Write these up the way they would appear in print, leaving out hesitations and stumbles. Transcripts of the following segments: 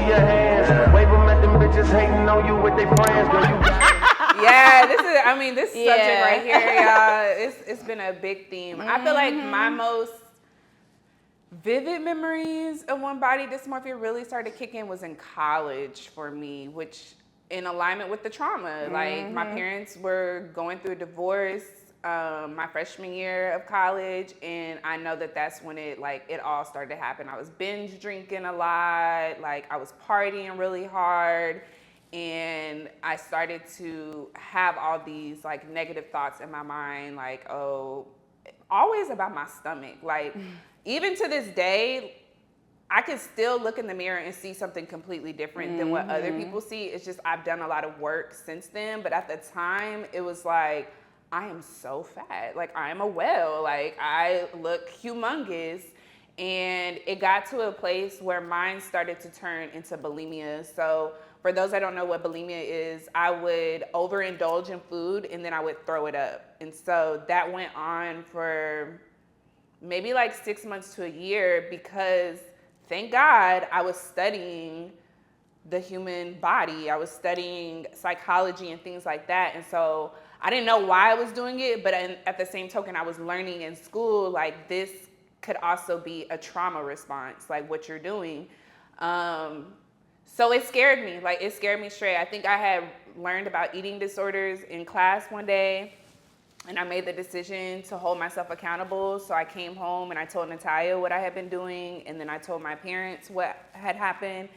your hands. Wave them at them bitches hating on you with their friends. Girl, you Yeah, this subject right here, y'all, it's been a big theme. I feel like my most vivid memories of when body dysmorphia really started kicking was in college for me, which in alignment with the trauma. Like, my parents were going through a divorce my freshman year of college, and I know that that's when it all started to happen. I was binge drinking a lot, like I was partying really hard, and I started to have all these like negative thoughts in my mind, like, oh, always about my stomach. Like, even to this day, I can still look in the mirror and see something completely different than what other people see. It's just I've done a lot of work since then, but at the time it was like, I am so fat. Like, I am a whale. Like, I look humongous. And it got to a place where mine started to turn into bulimia. So for those that don't know what bulimia is, I would overindulge in food and then I would throw it up. And so that went on for maybe like 6 months to a year, because thank God I was studying the human body. I was studying psychology and things like that. And so I didn't know why I was doing it, but at the same token, I was learning in school, like, this could also be a trauma response, like what you're doing. So it scared me. Like, it scared me straight. I think I had learned about eating disorders in class one day, and I made the decision to hold myself accountable. So I came home and I told Natalya what I had been doing, and then I told my parents what had happened.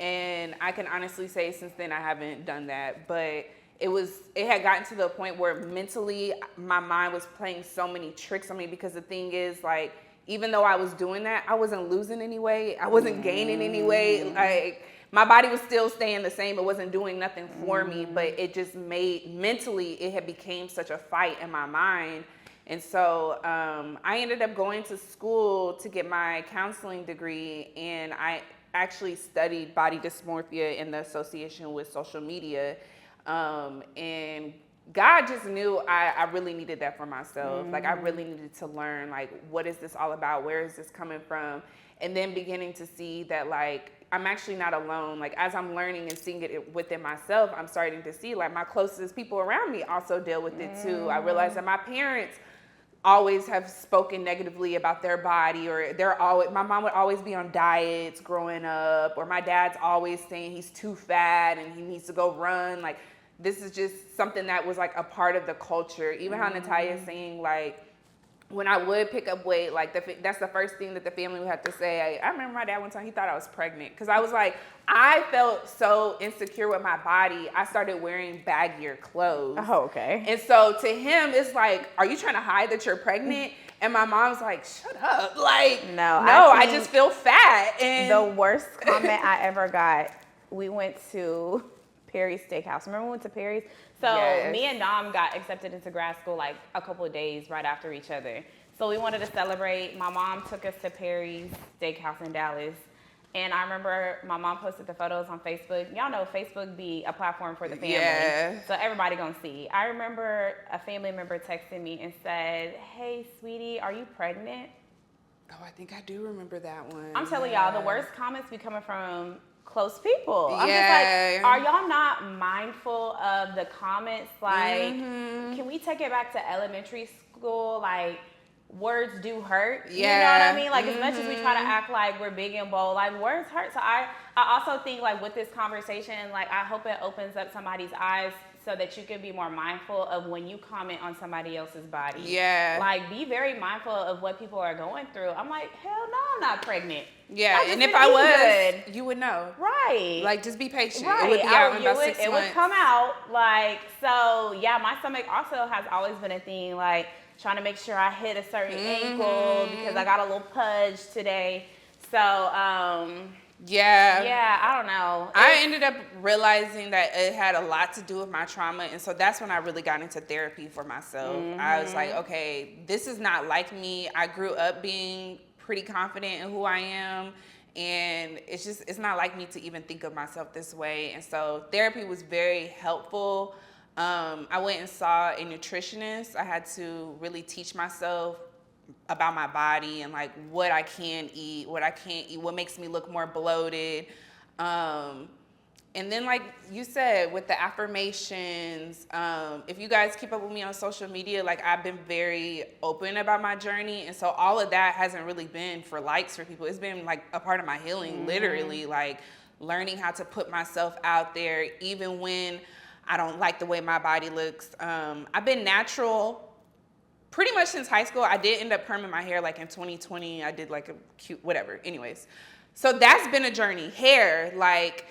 And I can honestly say since then I haven't done that, but it had gotten to the point where mentally my mind was playing so many tricks on me, because the thing is, like, even though I was doing that, I wasn't losing any weight. I wasn't gaining any weight. Like, my body was still staying the same. It wasn't doing nothing for me, but it just mentally, it had became such a fight in my mind. And so I ended up going to school to get my counseling degree, and I actually studied body dysmorphia in the association with social media. And God just knew I really needed that for myself. Like, I really needed to learn, like, what is this all about? Where is this coming from? And then beginning to see that, like, I'm actually not alone. Like, as I'm learning and seeing it within myself, I'm starting to see, like, my closest people around me also deal with it too. I realized that my parents always have spoken negatively about their body, or my mom would always be on diets growing up, or my dad's always saying he's too fat and he needs to go run. Like, this is just something that was like a part of the culture. Even how Natalya is saying, like, when I would pick up weight, like, that's the first thing that the family would have to say. I remember my dad one time, he thought I was pregnant, because I was like, I felt so insecure with my body, I started wearing baggier clothes. Oh, okay. And so to him, it's like, are you trying to hide that you're pregnant? And my mom's like, shut up. Like, no, I just feel fat. And the worst comment I ever got, we went to Perry's Steakhouse. Remember we went to Perry's? So me and Dom got accepted into grad school like a couple of days right after each other. So we wanted to celebrate. My mom took us to Perry's Steakhouse in Dallas. And I remember my mom posted the photos on Facebook. Y'all know Facebook be a platform for the family. Yeah. So everybody gonna see. I remember a family member texted me and said, hey, sweetie, are you pregnant? Oh, I think I do remember that one. I'm telling y'all, the worst comments be coming from close people. I'm just like, are y'all not mindful of the comments? Like, can we take it back to elementary school? Like, words do hurt. You know what I mean? Like, as much as we try to act like we're big and bold, like, words hurt. So I also think, like, with this conversation, like, I hope it opens up somebody's eyes so that you can be more mindful of when you comment on somebody else's body. Yeah. Like, be very mindful of what people are going through. I'm like, hell no, I'm not pregnant. Yeah, and if I was, you would know. Right. Like, just be patient. Right. It would be out in about 6 months. It would come out. Like, so, yeah, my stomach also has always been a thing. Like, trying to make sure I hit a certain ankle because I got a little pudge today. So, yeah, I don't know. I ended up realizing that it had a lot to do with my trauma, and so that's when I really got into therapy for myself. I was like, okay, this is not like me. I grew up being pretty confident in who I am, and it's not like me to even think of myself this way. And so therapy was very helpful. I went and saw a nutritionist. I had to really teach myself about my body and like what I can eat, what I can't eat, what makes me look more bloated. And then, like you said, with the affirmations, if you guys keep up with me on social media, like I've been very open about my journey. And so all of that hasn't really been for likes for people. It's been like a part of my healing, literally, like learning how to put myself out there, even when I don't like the way my body looks. I've been natural pretty much since high school. I did end up perming my hair like in 2020. I did like a cute, whatever. Anyways, so that's been a journey. Hair, like,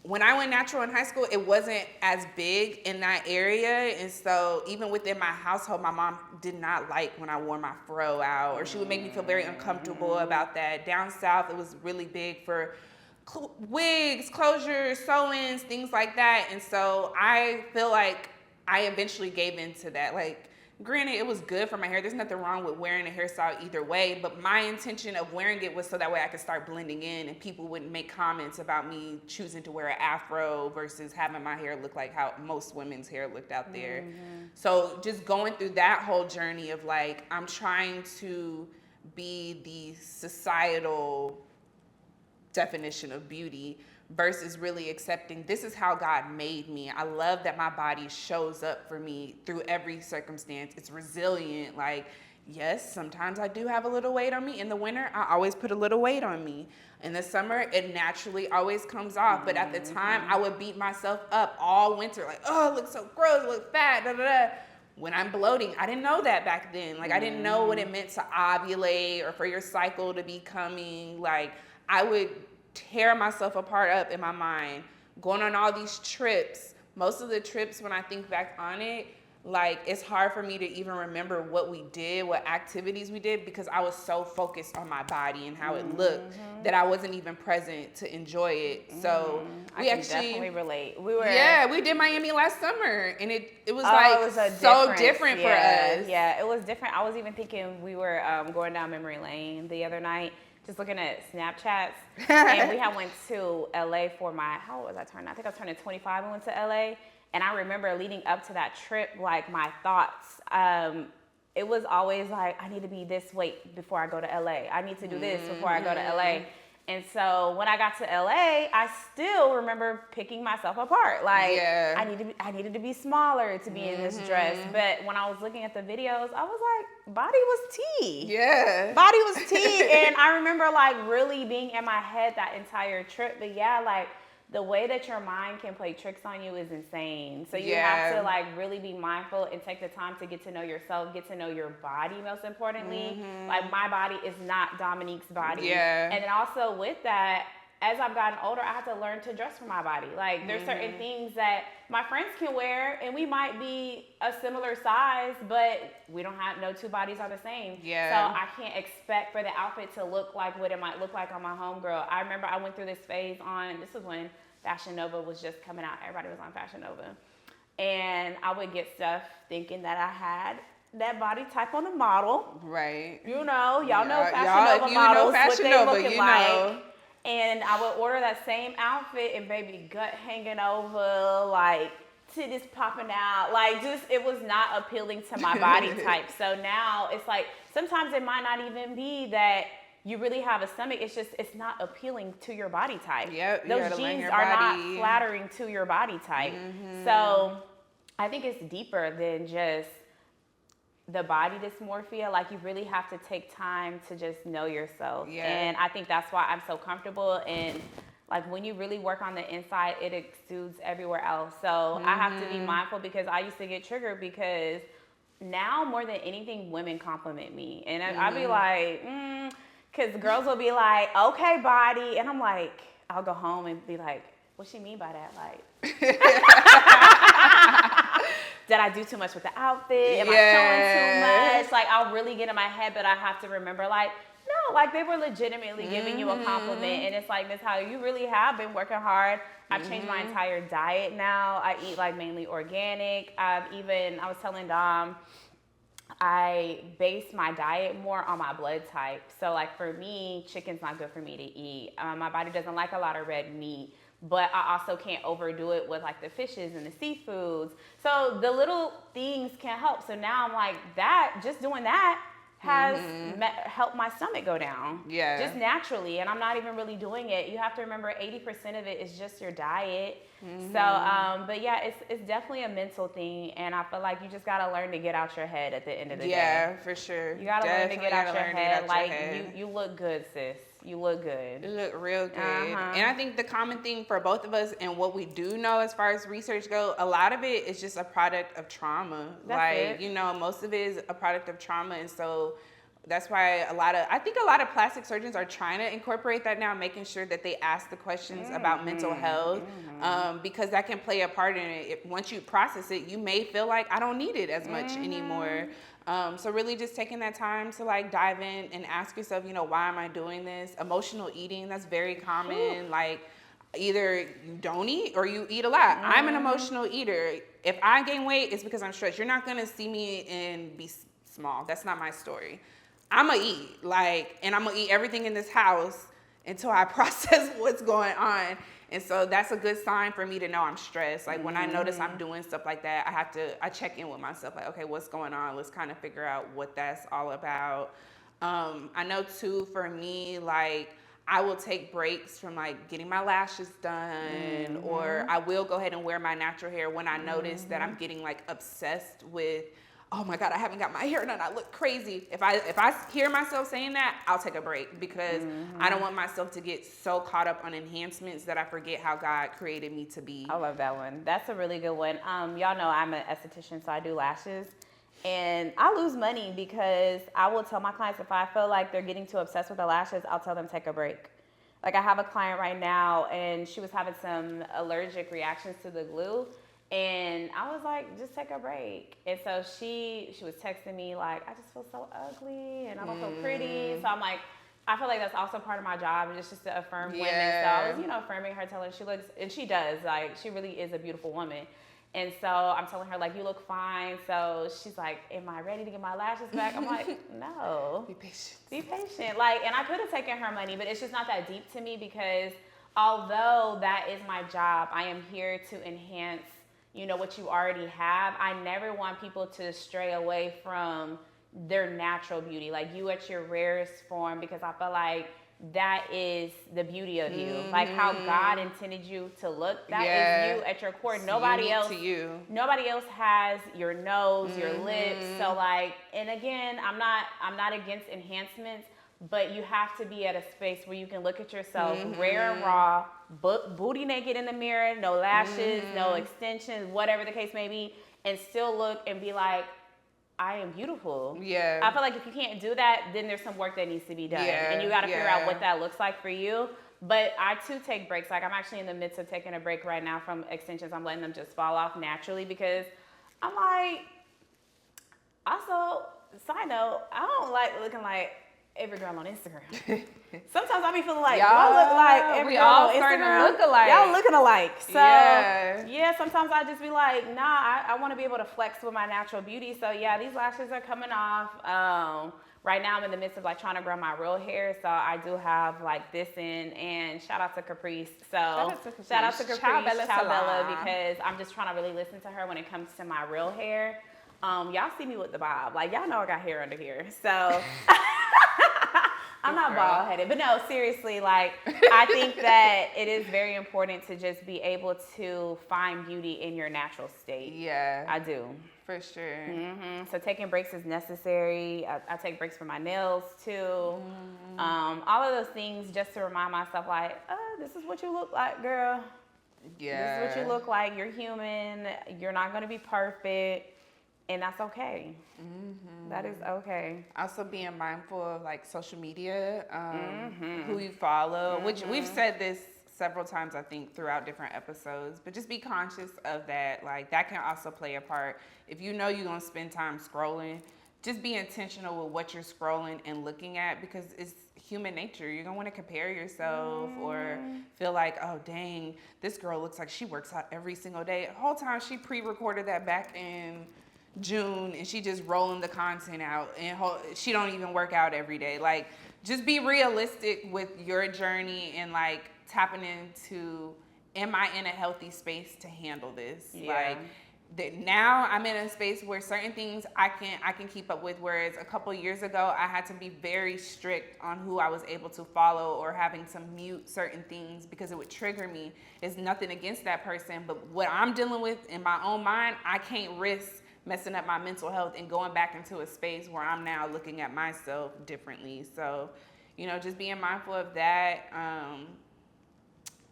when I went natural in high school, it wasn't as big in that area. And so even within my household, my mom did not like when I wore my fro out, or she would make me feel very uncomfortable about that. Down south, it was really big for wigs, closures, sew-ins, things like that. And so I feel like I eventually gave in to that. Like, granted, it was good for my hair. There's nothing wrong with wearing a hairstyle either way, but my intention of wearing it was so that way I could start blending in and people wouldn't make comments about me choosing to wear an afro versus having my hair look like how most women's hair looked out there. So just going through that whole journey of like, I'm trying to be the societal definition of beauty versus really accepting this is how God made me. I love that my body shows up for me through every circumstance. It's resilient. Like, yes, sometimes I do have a little weight on me. In the winter, I always put a little weight on me. In the summer, it naturally always comes off. But at the time, I would beat myself up all winter. Like, oh, it looks so gross, I look fat, da da da. When I'm bloating, I didn't know that back then. Like, I didn't know what it meant to ovulate or for your cycle to be coming. Like, I would tear myself apart up in my mind, going on all these trips. Most of the trips, when I think back on it, like, it's hard for me to even remember what we did, what activities we did, because I was so focused on my body and how it looked that I wasn't even present to enjoy it. So we actually definitely relate. We did Miami last summer, and it was like it was so different for us. Yeah, it was different. I was even thinking we were going down memory lane the other night, just looking at Snapchats, and we had went to LA for how old was I turning? I think I was turning 25 and went to LA, and I remember leading up to that trip, like my thoughts, it was always like, I need to be this weight before I go to LA. I need to do this before I go to LA. And so when I got to LA, I still remember picking myself apart. Like, I needed to be smaller to be in this dress. But when I was looking at the videos, I was like, body was tea. Yeah. Body was tea. And I remember like really being in my head that entire trip. But yeah, like the way that your mind can play tricks on you is insane. So you have to like really be mindful and take the time to get to know yourself, get to know your body most importantly. Like, my body is not Dominique's body. And then also with that, as I've gotten older, I have to learn to dress for my body. Like, there's certain things that my friends can wear, and we might be a similar size, but we don't have, no two bodies are the same. So I can't expect for the outfit to look like what it might look like on my homegirl. I remember I went through this phase this was when Fashion Nova was just coming out. Everybody was on Fashion Nova. And I would get stuff thinking that I had that body type on the model. Right. You know, y'all know Fashion Nova models, what they looking like. And I would order that same outfit and baby gut hanging over, like titties popping out. Like, just, it was not appealing to my body type. So now it's like, sometimes it might not even be that you really have a stomach. It's just, it's not appealing to your body type. Those jeans are not flattering to your body type. So I think it's deeper than just the body dysmorphia. Like, you really have to take time to just know yourself. And I think that's why I'm so comfortable. And like, when you really work on the inside, it exudes everywhere else. So I have to be mindful, because I used to get triggered, because now more than anything, women compliment me. And I'd be like, because girls will be like, okay, body. And I'm like, I'll go home and be like, what she mean by that? Like, did I do too much with the outfit? Am I showing too much? Like, I'll really get in my head, but I have to remember, like, no, like, they were legitimately giving you a compliment. And it's like, Miss Holly, you really have been working hard. I've changed my entire diet now. I eat like mainly organic. I was telling Dom, I base my diet more on my blood type. So like, for me, chicken's not good for me to eat. My body doesn't like a lot of red meat. But I also can't overdo it with like the fishes and the seafoods. So the little things can help. So now I'm like, just doing that has helped my stomach go down. Yeah. Just naturally. And I'm not even really doing it. You have to remember 80% of it is just your diet. So, but yeah, it's definitely a mental thing. And I feel like you just got to learn to get out your head at the end of the day. Yeah, for sure. You got to learn to get out your head. Like, you look good, sis. You look good. You look real good. And I think the common thing for both of us and what we do know as far as research go, a lot of it is just a product of trauma. That's it. You know, most of it is a product of trauma. And so that's why I think a lot of plastic surgeons are trying to incorporate that now, making sure that they ask the questions about mental health, because that can play a part in it. Once you process it, you may feel like I don't need it as much anymore. So really just taking that time to like dive in and ask yourself, you know, why am I doing this? Emotional eating, that's very common. Like either you don't eat or you eat a lot. I'm an emotional eater. If I gain weight, it's because I'm stressed. You're not gonna see me and be small. That's not my story. I'm gonna eat, and I'm gonna eat everything in this house until I process what's going on. And so that's a good sign for me to know I'm stressed. Like when I notice I'm doing stuff like that, I check in with myself, like, okay, what's going on? Let's kind of figure out what that's all about. I know too, for me, like I will take breaks from like getting my lashes done, or I will go ahead and wear my natural hair when I notice that I'm getting like obsessed with, oh my God, I haven't got my hair done, I look crazy. If I hear myself saying that, I'll take a break because I don't want myself to get so caught up on enhancements that I forget how God created me to be. I love that one. That's a really good one. Y'all know I'm an esthetician, so I do lashes. And I lose money because I will tell my clients if I feel like they're getting too obsessed with the lashes, I'll tell them take a break. Like I have a client right now and she was having some allergic reactions to the glue. And I was like, just take a break. And so she was texting me like, I just feel so ugly and I don't feel pretty. So I'm like, I feel like that's also part of my job, and it's just to affirm women. So I was, affirming her, telling her she looks, and she does, like she really is a beautiful woman. And so I'm telling her like, you look fine. So she's like, am I ready to get my lashes back? I'm like, no. Be patient. Be patient. Like, and I could have taken her money, but it's just not that deep to me because although that is my job, I am here to enhance what you already have. I never want people to stray away from their natural beauty, like you at your rarest form, because I feel like that is the beauty of you. Like how God intended you to look, that is you at your core. Nobody else has your nose, your lips. So like, and again, I'm not against enhancements, but you have to be at a space where you can look at yourself rare and raw, booty naked in the mirror, no lashes, no extensions, whatever the case may be, and still look and be like, I am beautiful. Yeah. I feel like if you can't do that, then there's some work that needs to be done. Yeah. And you got to figure out what that looks like for you. But I too take breaks. Like I'm actually in the midst of taking a break right now from extensions. I'm letting them just fall off naturally because I'm like, also, side note, I don't like looking like every girl on Instagram. Sometimes I be feeling like, do I look like every girl on Instagram? Look alike. Y'all looking alike. So yeah, sometimes I just be like, nah, I want to be able to flex with my natural beauty. So yeah, these lashes are coming off. Right now I'm in the midst of like trying to grow my real hair. So I do have like this in, and shout out to Caprice. So shout out to Caprice, Ciao Bella, because I'm just trying to really listen to her when it comes to my real hair. Y'all see me with the bob. Like y'all know I got hair under here. So I'm not bald headed, but no, seriously, like I think that it is very important to just be able to find beauty in your natural state. Yeah. I do. For sure. So taking breaks is necessary. I take breaks for my nails too. All of those things just to remind myself like, this is what you look like, girl. Yeah. This is what you look like. You're human. You're not going to be perfect. And that's okay. That is okay. Also being mindful of like social media, who you follow, which we've said this several times, I think, throughout different episodes, but just be conscious of that. Like that can also play a part. If you know you're going to spend time scrolling, just be intentional with what you're scrolling and looking at, because it's human nature. You're going to want to compare yourself or feel like, oh, dang, this girl looks like she works out every single day. The whole time she pre-recorded that back in June and she just rolling the content out and she don't even work out every day. Like just be realistic with your journey and like tapping into, am I in a healthy space to handle this? Like now I'm in a space where certain things I can keep up with, whereas a couple years ago I had to be very strict on who I was able to follow or having to mute certain things because it would trigger me. It's nothing against that person, but what I'm dealing with in my own mind, I can't risk messing up my mental health and going back into a space where I'm now looking at myself differently. So, just being mindful of that.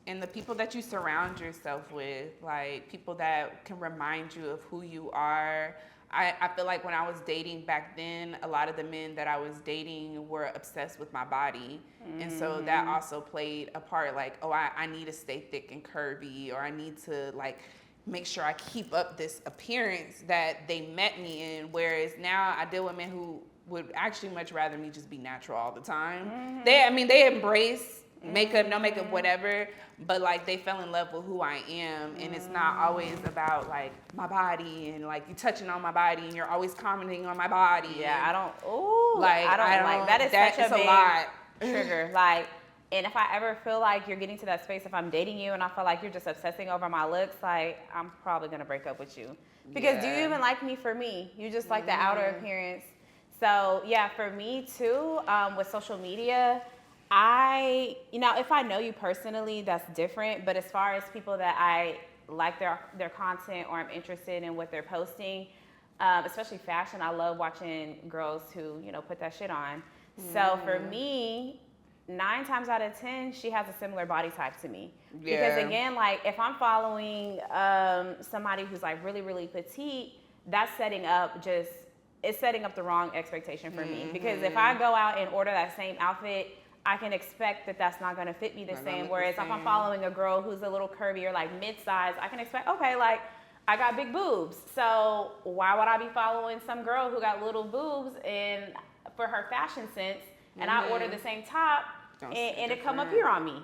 And the people that you surround yourself with, like people that can remind you of who you are. I feel like when I was dating back then, a lot of the men that I was dating were obsessed with my body. And so that also played a part, like, oh, I need to stay thick and curvy, or I need to like make sure I keep up this appearance that they met me in. Whereas now I deal with men who would actually much rather me just be natural all the time. They embrace makeup, no makeup, whatever, but like they fell in love with who I am, and it's not always about like my body and like you touching on my body and you're always commenting on my body. Yeah, I don't like that. Is such a big lot. trigger. Like, and if I ever feel like you're getting to that space, if I'm dating you and I feel like you're just obsessing over my looks, like I'm probably gonna break up with you. Because do you even like me for me? You just like the outer appearance. So yeah, for me too, with social media, if I know you personally, that's different. But as far as people that I like their content or I'm interested in what they're posting, especially fashion, I love watching girls who, put that shit on. So for me, 9 times out of 10, she has a similar body type to me. Yeah. Because again, like if I'm following somebody who's like really, really petite, that's setting up the wrong expectation for me. Because if I go out and order that same outfit, I can expect that that's not going to fit me the same. Whereas if I'm following a girl who's a little curvy or like mid-size, I can expect, okay, like I got big boobs. So why would I be following some girl who got little boobs and for her fashion sense, and I order the same top and it come up here on me,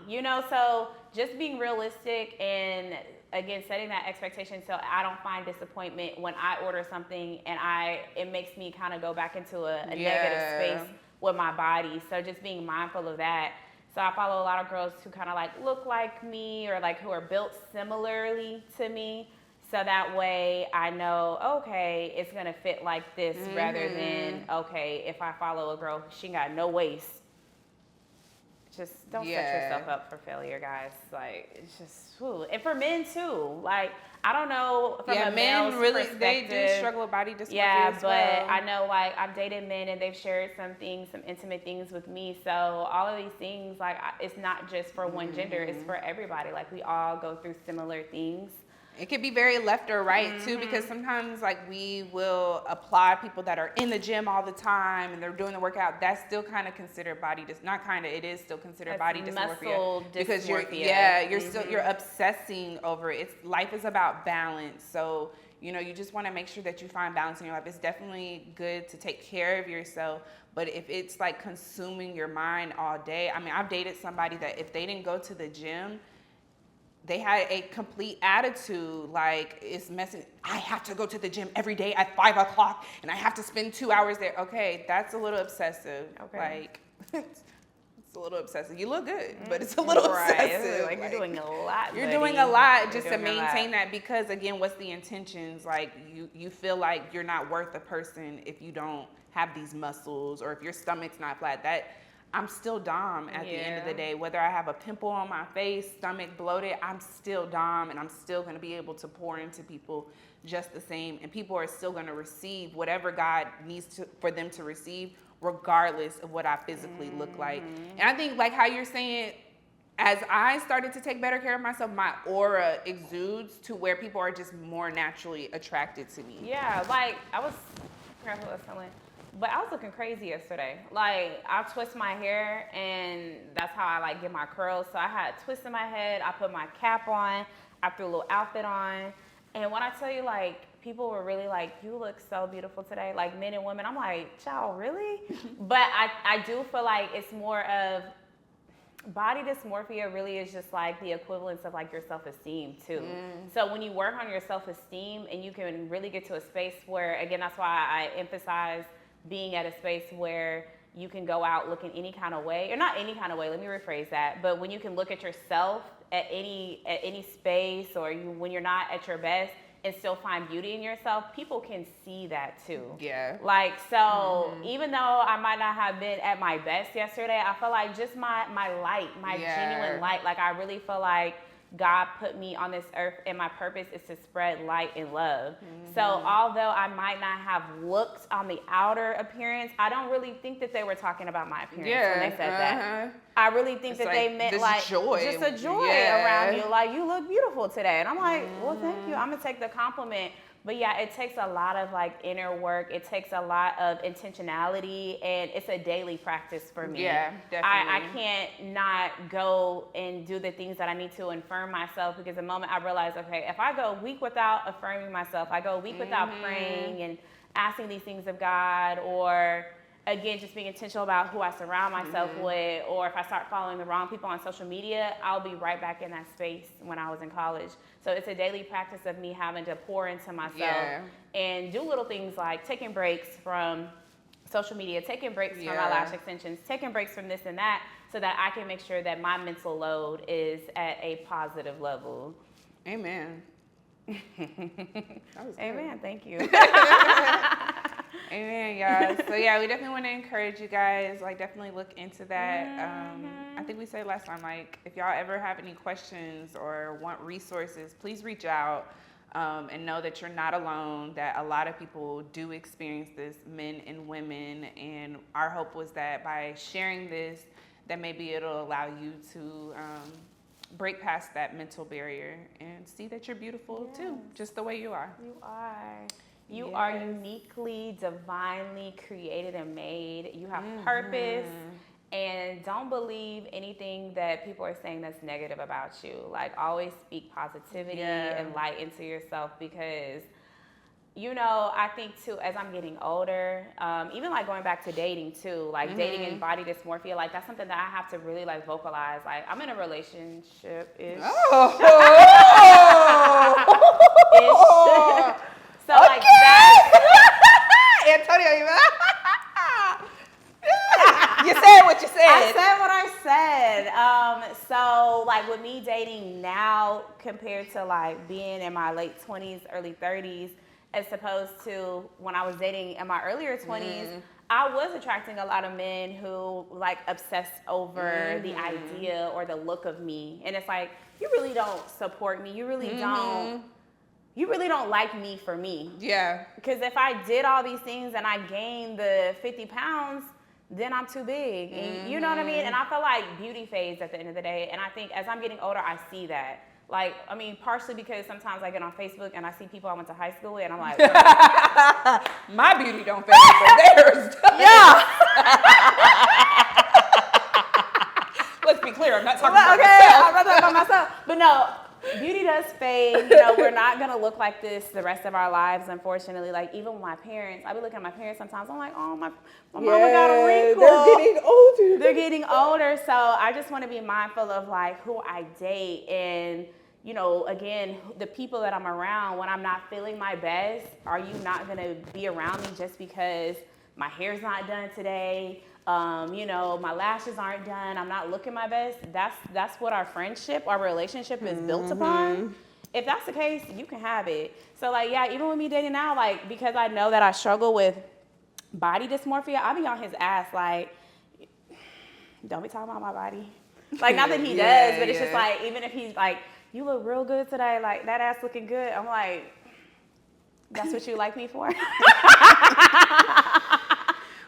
So just being realistic and again, setting that expectation so I don't find disappointment when I order something and it makes me kind of go back into a negative space with my body. So just being mindful of that. So I follow a lot of girls who kind of like look like me or like who are built similarly to me. So that way I know, okay, it's gonna fit like this rather than, okay, if I follow a girl, she got no waist. Just don't set yourself up for failure, guys. Like, it's just, and for men too. Like, I don't know from a male's perspective. They do struggle with body dysmorphia. Yeah, as but well. I know, like, I've dated men and they've shared some intimate things with me. So all of these things, like, it's not just for one gender. It's for everybody. Like, we all go through similar things. It could be very left or right too, because sometimes like we will applaud people that are in the gym all the time and they're doing the workout. That's still kind of considered it is still considered body dysmorphia because you're obsessing over it. Life is about balance. So, you just want to make sure that you find balance in your life. It's definitely good to take care of yourself, but if it's like consuming your mind all day, I've dated somebody that if they didn't go to the gym, they had a complete attitude, like it's messing. I have to go to the gym every day at 5 o'clock and I have to spend 2 hours there. Okay, that's a little obsessive. Okay. Like, it's a little obsessive. You look good, but it's a little obsessive. Like you're doing a lot. You're doing a lot just to maintain that because, again, what's the intentions? Like, you feel like you're not worth a person if you don't have these muscles or if your stomach's not flat. I'm still Dom at the end of the day. Whether I have a pimple on my face, stomach bloated, I'm still Dom, and I'm still going to be able to pour into people just the same. And people are still going to receive whatever God needs for them to receive, regardless of what I physically look like. And I think, like how you're saying, as I started to take better care of myself, my aura exudes to where people are just more naturally attracted to me. Yeah, like I was looking crazy yesterday. Like I twist my hair and that's how I like get my curls. So I had a twist in my head. I put my cap on. I threw a little outfit on. And when I tell you, like, people were really like, you look so beautiful today. Like men and women. I'm like, child, really? But I do feel like it's more of body dysmorphia really is just like the equivalence of like your self-esteem too. So when you work on your self-esteem and you can really get to a space where, again, that's why I emphasize being at a space where you can go out looking any kind of way, or not any kind of way, let me rephrase that, but when you can look at yourself at any space or when you're not at your best and still find beauty in yourself, people can see that too. Yeah. Like, so even though I might not have been at my best yesterday, I feel like just my light, my genuine light, like I really feel like God put me on this earth and my purpose is to spread light and love. So although I might not have looked on the outer appearance, I don't really think that they were talking about my appearance when they said that. I really think that they meant like joy. just a joy around you. Like, you look beautiful today. And I'm like, well, thank you. I'm going to take the compliment. But yeah, it takes a lot of like inner work. It takes a lot of intentionality, and it's a daily practice for me. Yeah, definitely. I can't not go and do the things that I need to affirm myself, because the moment I realize, okay, if I go a week without affirming myself, I go a week without praying and asking these things of God, or again, just being intentional about who I surround myself with, or if I start following the wrong people on social media, I'll be right back in that space when I was in college. So it's a daily practice of me having to pour into myself and do little things like taking breaks from social media, taking breaks from my lash extensions, taking breaks from this and that, so that I can make sure that my mental load is at a positive level. Amen. Amen. Thank you. Amen, y'all. So yeah, we definitely want to encourage you guys. Like, definitely look into that. I think we said last time, like, if y'all ever have any questions or want resources, please reach out. And know that you're not alone, that a lot of people do experience this, men and women. And our hope was that by sharing this, that maybe it'll allow you to break past that mental barrier and see that you're beautiful too, just the way you are. You are. You are uniquely, divinely created and made. You have purpose. And don't believe anything that people are saying that's negative about you. Like, always speak positivity and light into yourself, because, you know, I think too, as I'm getting older, even like going back to dating too, like dating and body dysmorphia, like that's something that I have to really like vocalize. Like, I'm in a relationship-ish. So like that. Antonio, you said what you said. I said what I said. So like with me dating now compared to like being in my late 20s, early 30s, as opposed to when I was dating in my earlier 20s, I was attracting a lot of men who like obsessed over the idea or the look of me. And it's like, you really don't support me. You really don't. You really don't like me for me. Yeah. Because if I did all these things and I gained the 50 pounds, then I'm too big. And you know what I mean? And I feel like beauty fades at the end of the day. And I think as I'm getting older, I see that. Like, I mean, partially because sometimes I get on Facebook and I see people I went to high school with, and I'm like, my beauty don't fade, but theirs does. Yeah. Let's be clear, I'm not talking about myself. I'm not talking about myself. But no, beauty does fade. You know, we're not going to look like this the rest of our lives, unfortunately. Like, even with my parents, I be looking at my parents sometimes. I'm like, oh, my mama got a wrinkle. They're getting older. They're getting older. So I just want to be mindful of, like, who I date. And, you know, again, the people that I'm around, when I'm not feeling my best, are you not going to be around me just because my hair's not done today? You know, my lashes aren't done. I'm not looking my best. That's what our friendship, our relationship is built upon. If that's the case, you can have it. So like, yeah, even with me dating now, like, because I know that I struggle with body dysmorphia, I'll be on his ass like, don't be talking about my body. Like, not that he does, but it's just like, even if he's like, you look real good today, like that ass looking good. I'm like, that's what you like me for?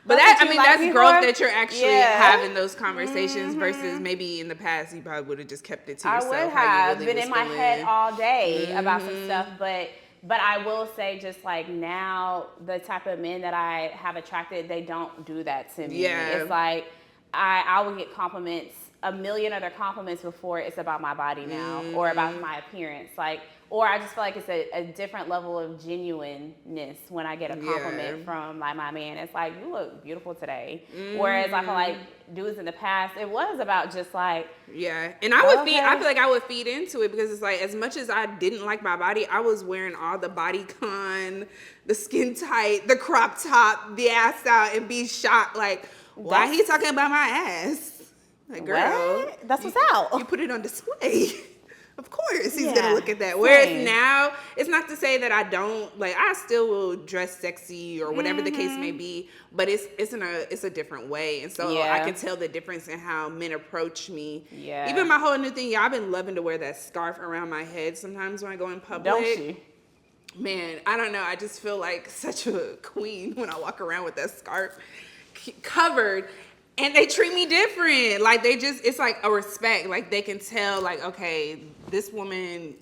But that, I mean, that's growth that you're actually having those conversations versus maybe in the past you probably would have just kept it to yourself. I would have been in my head all day about some stuff, but I will say, just like now, the type of men that I have attracted, they don't do that to me. Yeah. It's like I will get compliments, a million other compliments before it's about my body now or about my appearance. Like, or I just feel like it's a different level of genuineness when I get a compliment from like my man. It's like, you look beautiful today. Whereas I feel like dudes in the past, it was about just like, and I would I feel like I would feed into it, because it's like, as much as I didn't like my body, I was wearing all the bodycon, the skin tight, the crop top, the ass out, and be shocked like, why he talking about my ass? Like, girl, what? That's what's out. You put it on display. Of course, he's gonna look at that. Whereas now, it's not to say that I don't like. I still will dress sexy or whatever the case may be, but it's a different way, and so I can tell the difference in how men approach me. Yeah. Even my whole new thing, I've been loving to wear that scarf around my head sometimes when I go in public. Don't you? Man, I don't know. I just feel like such a queen when I walk around with that scarf covered. And they treat me different. Like, it's like a respect. Like, they can tell, like, okay, this woman,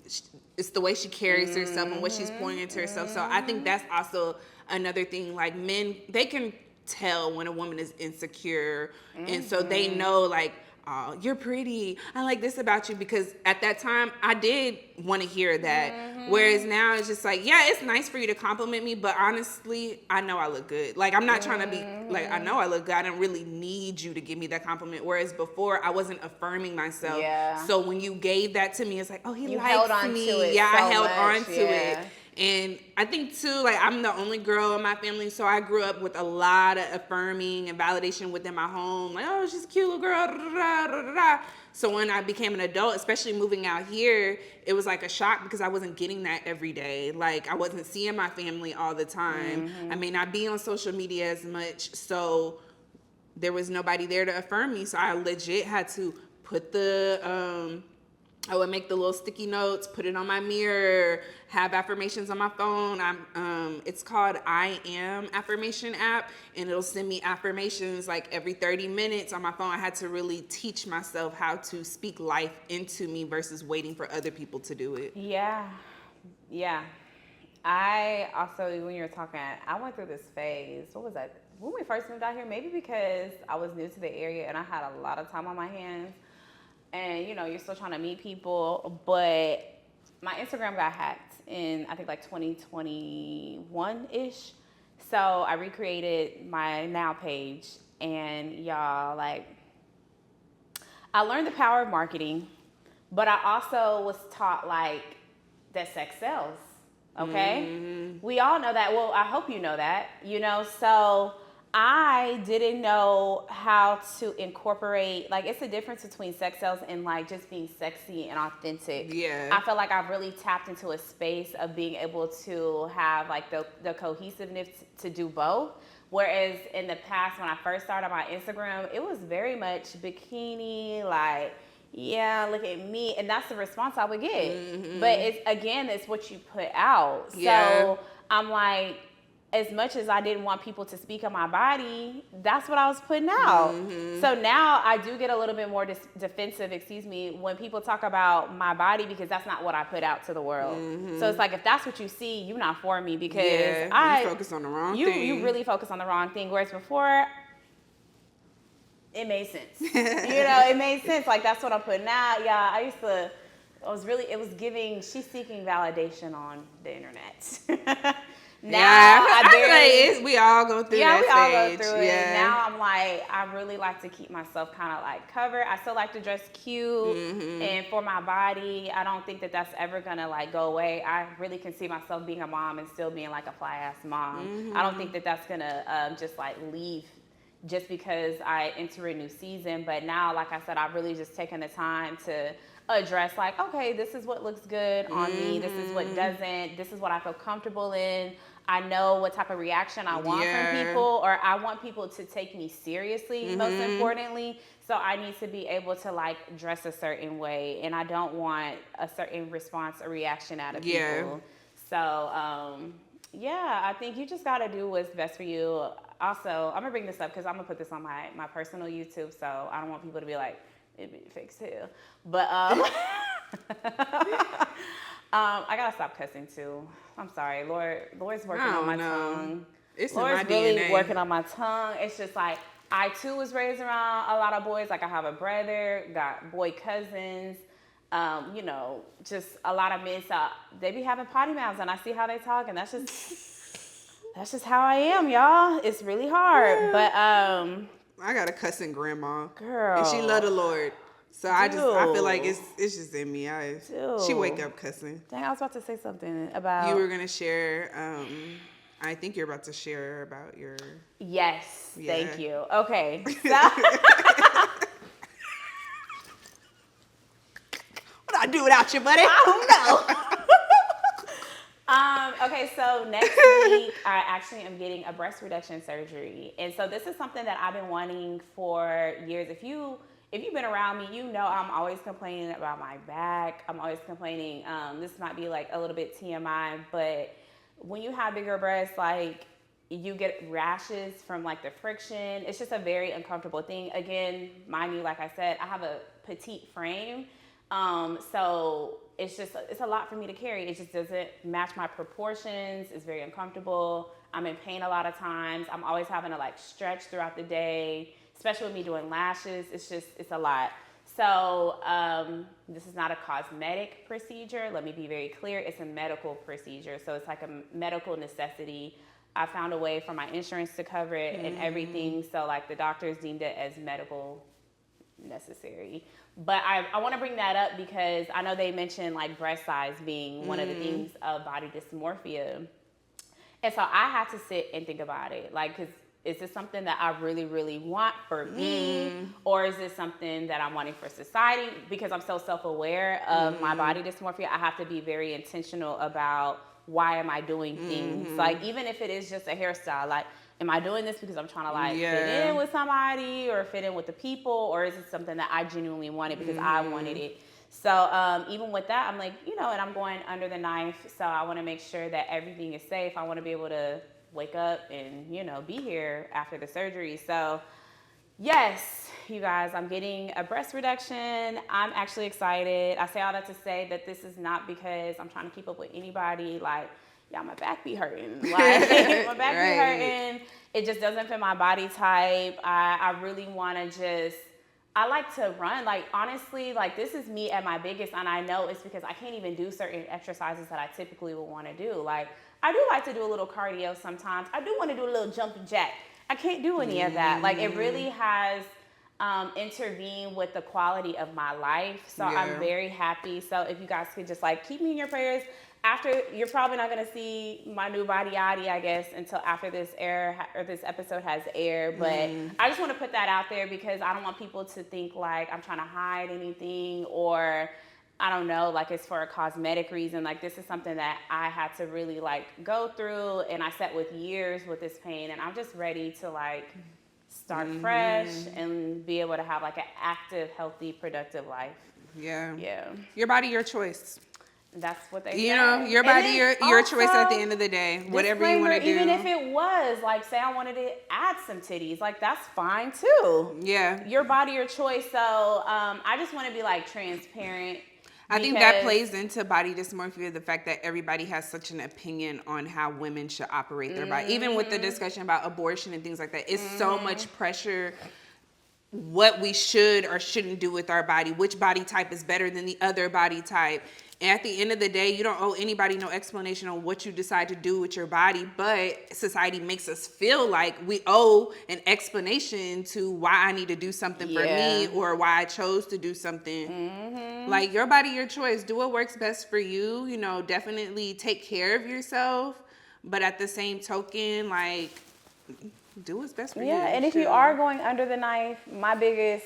it's the way she carries herself and what she's pouring into herself. So I think that's also another thing. Like, men, they can tell when a woman is insecure. And so they know, like, oh, you're pretty. I like this about you. Because at that time, I did want to hear that. Whereas now it's just like, yeah, it's nice for you to compliment me, but honestly, I know I look good. Like, I'm not trying to be like, I know I look good. I don't really need you to give me that compliment. Whereas before, I wasn't affirming myself. Yeah. So when you gave that to me, it's like, oh, he likes me. Yeah, I held on to it. And I think too, like, I'm the only girl in my family, so I grew up with a lot of affirming and validation within my home. Like, oh, she's a cute little girl. Da, da, da, da, da. So when I became an adult, especially moving out here, it was like a shock because I wasn't getting that every day. Like, I wasn't seeing my family all the time. I may not be on social media as much, so there was nobody there to affirm me. So I legit had to put I would make the little sticky notes, put it on my mirror, have affirmations on my phone. It's called I Am affirmation app, and it'll send me affirmations like every 30 minutes on my phone. I had to really teach myself how to speak life into me versus waiting for other people to do it. Yeah. I also, when you were talking, I went through this phase. What was that? When we first moved out here, maybe because I was new to the area and I had a lot of time on my hands. And, you know, you're still trying to meet people, but my Instagram got hacked in, I think, like 2021-ish. So I recreated my Now page, and y'all, like, I learned the power of marketing, but I also was taught, like, that sex sells, okay? We all know that. Well, I hope you know that, you know, so I didn't know how to incorporate, like, it's a difference between sex sales and, like, just being sexy and authentic. Yeah. I feel like I've really tapped into a space of being able to have, like, the cohesiveness to do both. Whereas in the past, when I first started my Instagram, it was very much bikini, like, yeah, look at me. And that's the response I would get. But it's what you put out. Yeah. So I'm like, as much as I didn't want people to speak on my body, that's what I was putting out. So now I do get a little bit more defensive, when people talk about my body, because that's not what I put out to the world. So it's like, if that's what you see, you're not for me, because you focus on the wrong thing. You really focus on the wrong thing. Whereas before, it made sense. You know, it made sense. Like, that's what I'm putting out. Yeah, it was giving, she's seeking validation on the internet. Now we all go through that stage. We all go through it. Now I'm like, I really like to keep myself kind of like covered. I still like to dress cute, and for my body, I don't think that that's ever gonna like go away. I really can see myself being a mom and still being like a fly ass mom. I don't think that that's gonna just like leave just because I enter a new season. But now, like I said, I've really just taken the time to address, like, okay, this is what looks good on me. This is what doesn't. This is what I feel comfortable in. I know what type of reaction I want from people, or I want people to take me seriously, most importantly. So I need to be able to like dress a certain way, and I don't want a certain response or reaction out of people. So, I think you just got to do what's best for you. Also, I'm going to bring this up because I'm going to put this on my personal YouTube, so I don't want people to be like, it'd be fake too. But I gotta stop cussing too. I'm sorry, Lord's working on my tongue. It's Lord's in my really DNA. working on my tongue. It's just like, I too was raised around a lot of boys. Like, I have a brother, got boy cousins, you know, just a lot of men. So they be having potty mouths, and I see how they talk, and that's just how I am, y'all. It's really hard, but I got a cussing grandma, girl, and she love the Lord. So I feel like it's just in me. She wake up cussing. Dang, I was about to say something about. You were gonna share. I think you're about to share about your. Yes, thank you. Okay. So... What I do without you, buddy. I don't know. Okay, so next week I actually am getting a breast reduction surgery, and so this is something that I've been wanting for years. If you've been around me, you know I'm always complaining about my back. I'm always complaining. This might be like a little bit TMI, but when you have bigger breasts, like you get rashes from like the friction. It's just a very uncomfortable thing. Again, mind you, like I said, I have a petite frame, so it's a lot for me to carry. It just doesn't match my proportions. It's very uncomfortable. I'm in pain a lot of times. I'm always having to like stretch throughout the day, especially with me doing lashes. It's a lot. So this is not a cosmetic procedure. Let me be very clear. It's a medical procedure. So it's like a medical necessity. I found a way for my insurance to cover it and everything. So like the doctors deemed it as medical necessary. But I want to bring that up because I know they mentioned like breast size being one of the things of body dysmorphia. And so I had to sit and think about it. Like, because is this something that I really, really want for me? Or is this something that I'm wanting for society? Because I'm so self-aware of my body dysmorphia, I have to be very intentional about why am I doing things. Like, even if it is just a hairstyle, like, am I doing this because I'm trying to like fit in with somebody or fit in with the people, or is it something that I genuinely wanted because I wanted it? So even with that, I'm like, and I'm going under the knife, so I want to make sure that everything is safe. I want to be able to wake up and, be here after the surgery. So yes, you guys, I'm getting a breast reduction. I'm actually excited. I say all that to say that this is not because I'm trying to keep up with anybody. Like, yeah, my back be hurting. Like, my back be hurting. It just doesn't fit my body type. I really want to I like to run. Like, honestly, like, this is me at my biggest, and I know it's because I can't even do certain exercises that I typically would want to do. Like, I do like to do a little cardio sometimes. I do want to do a little jumping jack. I can't do any of that. Like, it really has intervened with the quality of my life. So I'm very happy. So if you guys could just like keep me in your prayers. After, you're probably not going to see my new body yaddy, I guess, until after this this episode has aired. But I just want to put that out there because I don't want people to think like I'm trying to hide anything, or I don't know, like it's for a cosmetic reason. Like, this is something that I had to really like go through, and I sat with years with this pain, and I'm just ready to like start fresh and be able to have like an active, healthy, productive life. Yeah. Yeah. Your body, your choice. That's what they say. Your body, your choice at the end of the day. Whatever you want to do. Even if it was, like, say I wanted to add some titties, like, that's fine too. Yeah. Your body, your choice. So I just want to be, like, transparent. I think that plays into body dysmorphia, the fact that everybody has such an opinion on how women should operate their body. Even with the discussion about abortion and things like that, it's so much pressure what we should or shouldn't do with our body, which body type is better than the other body type. And at the end of the day, you don't owe anybody no explanation on what you decide to do with your body, but society makes us feel like we owe an explanation to why I need to do something for me or why I chose to do something. Like, your body, your choice. Do what works best for you. Definitely take care of yourself, but at the same token, like, do what's best for you. Yeah, and if you are going under the knife, my biggest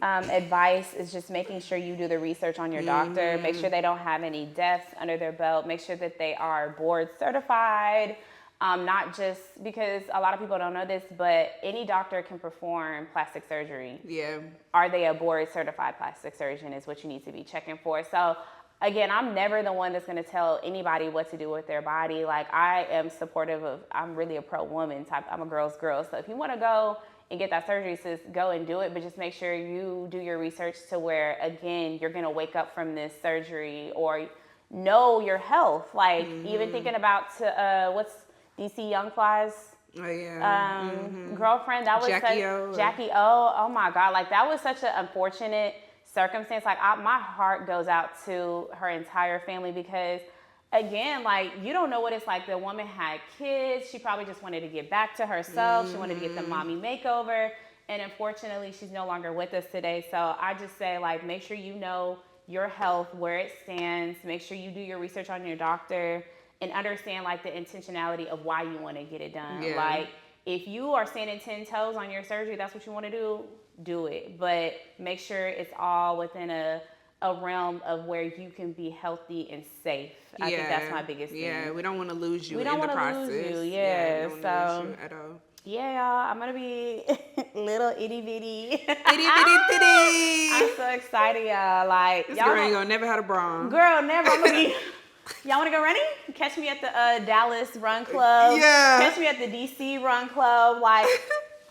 advice is just making sure you do the research on your doctor. Make sure they don't have any deaths under their belt. Make sure that they are board certified. Not just because a lot of people don't know this, but any doctor can perform plastic surgery. Yeah. Are they a board certified plastic surgeon is what you need to be checking for. So again, I'm never the one that's going to tell anybody what to do with their body. Like, I am supportive of, I'm really a pro-woman type. I'm a girl's girl. So if you want to go and get that surgery, sis, go and do it. But just make sure you do your research to where, again, you're going to wake up from this surgery or know your health. Like, even thinking about what's DC Young Fly's girlfriend. That was Jackie O. Oh, my God. Like, that was such an unfortunate circumstance. Like, my heart goes out to her entire family because, again, like, you don't know what it's like. The woman had kids. She probably just wanted to get back to herself. She wanted to get the mommy makeover. And unfortunately, she's no longer with us today. So I just say, like, make sure you know your health, where it stands. Make sure you do your research on your doctor and understand, like, the intentionality of why you want to get it done. Yeah. Like, if you are standing 10 toes on your surgery, that's what you want to do it. But make sure it's all within a a realm of where you can be healthy and safe. I think that's my biggest thing. Yeah, we don't want to lose you we don't in the want process. to lose you. We Yeah, don't so wanna lose you at all. yeah, y'all, I'm gonna be little itty bitty. Itty bitty bitty. I'm so excited, y'all. Like, This y'all girl ain't gonna never have a bra on. girl, never. I'm gonna be. Y'all wanna go running? Catch me at the Dallas Run Club. Yeah. Catch me at the DC Run Club. Like,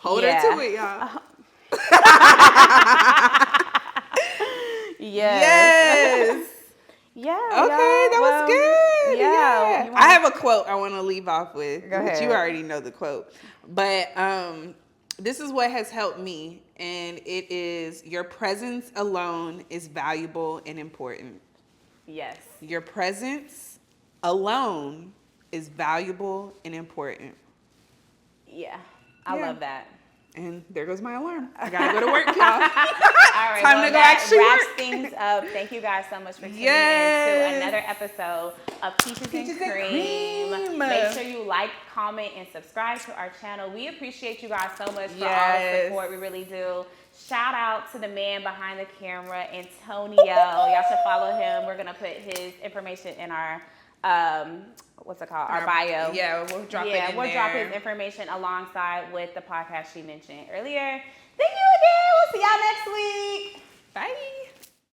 Hold yeah. her to it, y'all. Yes. Yeah. Okay, that was good. Yeah. I have a quote I want to leave off with. Go which ahead. You already know the quote. But this is what has helped me. And it is, your presence alone is valuable and important. Yes. Your presence alone is valuable and important. Yeah. I love that. And there goes my alarm. I gotta go to work, y'all. All right, Time to go actually wraps work. things up. Thank you guys so much for tuning in Yes. to another episode of Peaches and Cream. Cream. Make sure you like, comment, and subscribe to our channel. We appreciate you guys so much for all the support. We really do. Shout out to the man behind the camera, Antonio. Y'all should follow him. We're gonna put his information in our what's it called? Our bio. Yeah, we'll drop it in Yeah, we'll there. drop his information alongside with the podcast she mentioned earlier. Thank you again. We'll see y'all next week. Bye.